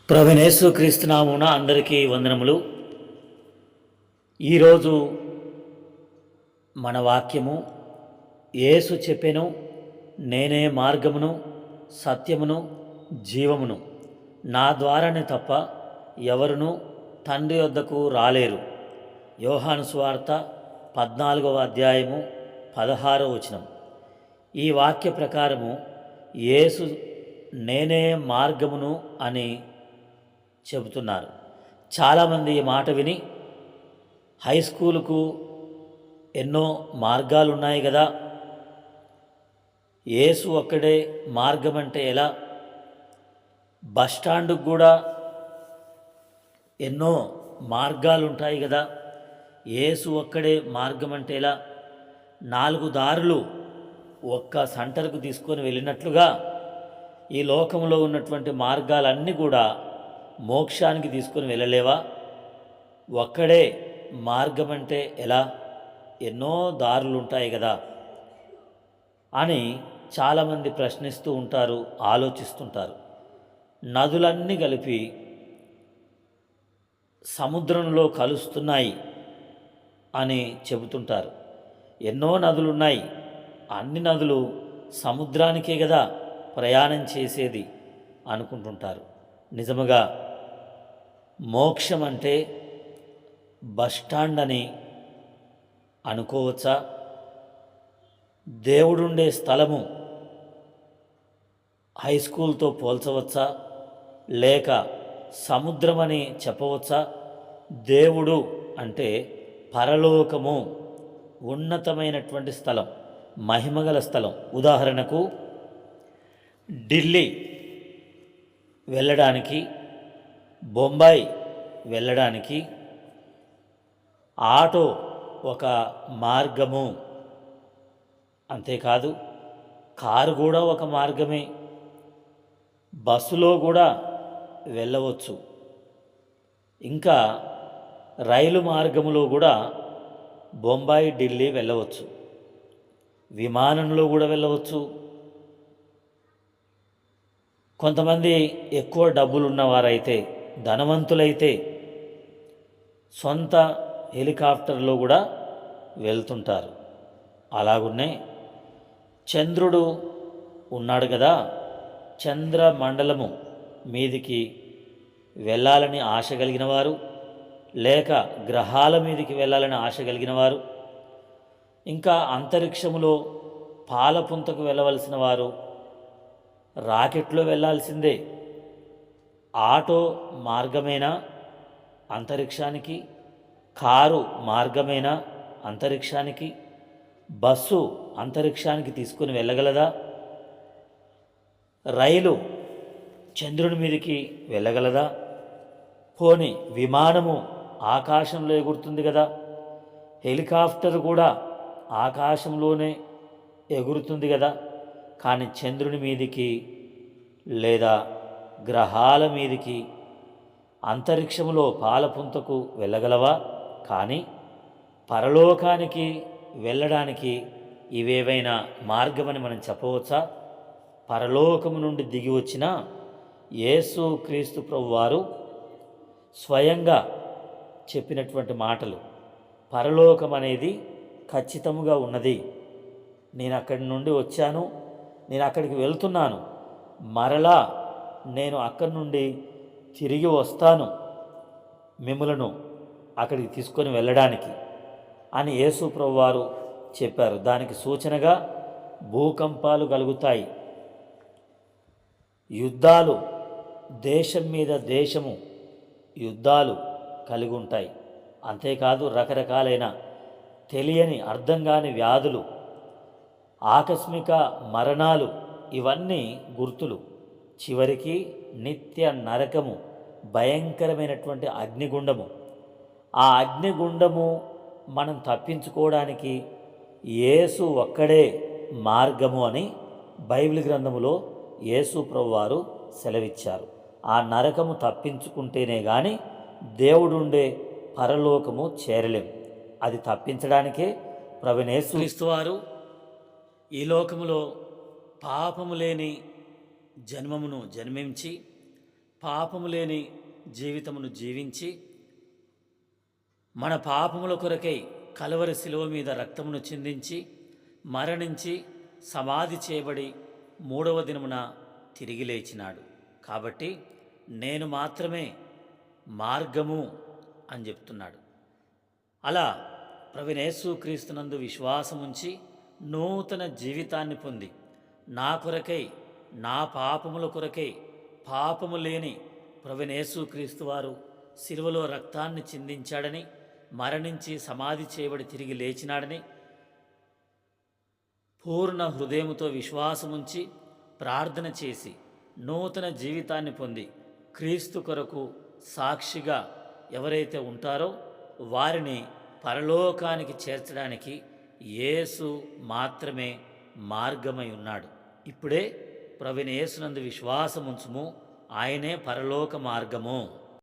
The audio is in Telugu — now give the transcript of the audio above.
ప్రభువైన క్రీస్తు నామమున అందరికీ వందనములు. ఈరోజు మన వాక్యము, యేసు చెప్పెను, నేనే మార్గమును సత్యమును జీవమును, నా ద్వారానే తప్ప ఎవరునూ తండ్రి వద్దకు రాలేరు. యోహాను సువార్త 14వ అధ్యాయము 16వ వచనం. ఈ వాక్య ప్రకారము యేసు నేనే మార్గమును అని చెబుతున్నారు. చాలామంది ఈ మాట విని హై స్కూలుకు ఎన్నో మార్గాలు ఉన్నాయి కదా, యేసు ఒక్కడే మార్గం అంటే ఎలా, బస్టాండ్కు కూడా ఎన్నో మార్గాలు ఉంటాయి కదా, యేసు ఒక్కడే మార్గం అంటే ఎలా, 4 దారులు ఒక్క సెంటర్కు తీసుకొని వెళ్ళినట్లుగా ఈ లోకంలో ఉన్నటువంటి మార్గాలన్నీ కూడా మోక్షానికి తీసుకొని వెళ్ళలేవా? ఒక్కడే మార్గం అంటే ఎలా, ఎన్నో దారులు ఉంటాయి కదా అని చాలామంది ప్రశ్నిస్తూ ఉంటారు, ఆలోచిస్తుంటారు. నదులన్నీ కలిపి సముద్రంలో కలుస్తున్నాయి అని చెబుతుంటారు. ఎన్నో నదులున్నాయి, అన్ని నదులు సముద్రానికే కదా ప్రయాణం చేసేది అనుకుంటుంటారు. నిజముగా మోక్షం అంటే బస్టాండ్ అని అనుకోవచ్చా? దేవుడుండే స్థలము హై స్కూల్తో పోల్చవచ్చా? లేక సముద్రం అని చెప్పవచ్చా? దేవుడు అంటే పరలోకము, ఉన్నతమైనటువంటి స్థలం, మహిమగల స్థలం. ఉదాహరణకు ఢిల్లీ వెళ్ళడానికి, బొంబాయి వెళ్ళడానికి ఆటో ఒక మార్గము. అంతేకాదు, కారు కూడా ఒక మార్గమే, బస్సులో కూడా వెళ్ళవచ్చు. ఇంకా రైలు మార్గములో కూడా బొంబాయి ఢిల్లీ వెళ్ళవచ్చు, విమానంలో కూడా వెళ్ళవచ్చు. కొంతమంది ఎక్కువ డబ్బులు ఉన్నవారైతే, ధనవంతులైతే సొంత హెలికాప్టర్లో కూడా వెళ్తుంటారు. అలాగున్నే చంద్రుడు ఉన్నాడు కదా, చంద్ర మండలము మీదికి వెళ్ళాలని ఆశ కలిగిన వారు, లేక గ్రహాల మీదికి వెళ్ళాలని ఆశ కలిగిన వారు, ఇంకా అంతరిక్షములో పాలపుంతకు వెళ్ళవలసిన వారు రాకెట్లో వెళ్ళాల్సిందే. ఆటో మార్గమేనా అంతరిక్షానికి? కారు మార్గమేనా అంతరిక్షానికి? బస్సు అంతరిక్షానికి తీసుకుని వెళ్ళగలదా? రైలు చంద్రుని మీదకి వెళ్ళగలదా? పోని విమానము ఆకాశంలో ఎగురుతుంది కదా, హెలికాప్టర్ కూడా ఆకాశంలోనే ఎగురుతుంది కదా. కానీ చంద్రుని మీదికి లేదా గ్రహాల మీదికి, అంతరిక్షంలో పాలపుంతకు వెళ్ళగలవా? కానీ పరలోకానికి వెళ్ళడానికి ఇవేవైనా మార్గమని మనం చెప్పవచ్చా? పరలోకము నుండి దిగి వచ్చిన యేసు క్రీస్తు ప్రభువారు స్వయంగా చెప్పినటువంటి మాటలు. పరలోకం అనేది ఖచ్చితముగా ఉన్నది. నేను అక్కడి నుండి వచ్చాను, నేను అక్కడికి వెళ్తున్నాను, మరలా నేను అక్కడి నుండి తిరిగి వస్తాను మిమ్ములను అక్కడికి తీసుకొని వెళ్ళడానికి అని యేసు ప్రభువారు చెప్పారు. దానికి సూచనగా భూకంపాలు కలుగుతాయి, యుద్ధాలు, దేశం మీద దేశము యుద్ధాలు కలిగి ఉంటాయి. అంతేకాదు, రకరకాలైన తెలియని అర్థం కాని వ్యాధులు, ఆకస్మిక మరణాలు, ఇవన్నీ గుర్తులు. చివరికి నిత్య నరకము, భయంకరమైనటువంటి అగ్నిగుండము. ఆ అగ్నిగుండము మనం తప్పించుకోవడానికి యేసు ఒక్కడే మార్గము అని బైబిల్ గ్రంథములో యేసు ప్రభువారు సెలవిచ్చారు. ఆ నరకము తప్పించుకుంటేనే కానీ దేవుడుండే పరలోకము చేరలేం. అది తప్పించడానికే ప్రభువైన యేసుక్రీస్తు వారు ఈ లోకములో పాపము లేని జన్మమును జన్మించి పాపము లేని జీవితమును జీవించి మన పాపముల కొరకై కలువరి శిలువ మీద రక్తమును చిందించి మరణించి సమాధి చేయబడి మూడవ దినమున తిరిగి లేచినాడు. కాబట్టి నేను మాత్రమే మార్గము అని చెప్తున్నాడు. అలా ప్రభువైన విశ్వాసముంచి నూతన జీవితాన్ని పొంది నా కొరకై నా పాపముల కొరకై పాపము లేని ప్రభువైన వారు శిలువలో రక్తాన్ని చిందించాడని, మరణించి సమాధి చేయబడి తిరిగి లేచినాడని పూర్ణ హృదయముతో విశ్వాసముంచి ప్రార్థన చేసి నూతన జీవితాన్ని పొంది క్రీస్తు కొరకు సాక్షిగా ఎవరైతే ఉంటారో వారిని పరలోకానికి చేర్చడానికి యేసు మాత్రమే మార్గమై ఉన్నాడు. ఇప్పుడే ప్రభువైన యేసునందు విశ్వాసముంచుము, ఆయనే పరలోక మార్గము.